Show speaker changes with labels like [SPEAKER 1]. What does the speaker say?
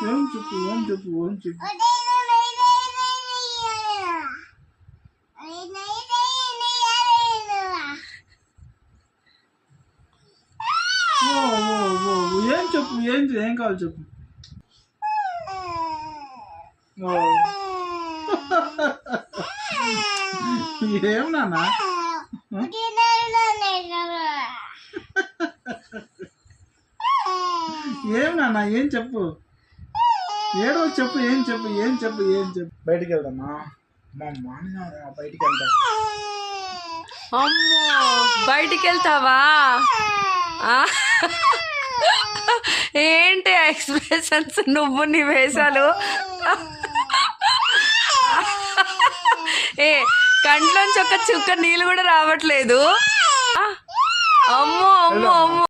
[SPEAKER 1] ఏం చెప్పు ఏం చెప్పు ఏం చెప్పు ఏం చెప్పు ఏం కావాలి చెప్పు ఏం నాన్న ఏం నాన్న ఏం చెప్పు ఏడో చెప్పు ఏం చెప్పు ఏం చెప్పు ఏం చెప్పు బయటికి వెళ్దామా మా మామయ్య బయటికి వెళ్తా
[SPEAKER 2] అమ్మో బయటికి వెళ్తావా ఏంటి ఎక్స్ప్రెషన్స్ నువ్వు నీ వేషాలు ఏ కంట్లోంచి ఒక చుక్క నీళ్ళు కూడా రావట్లేదు అమ్మో అమ్మో అమ్మో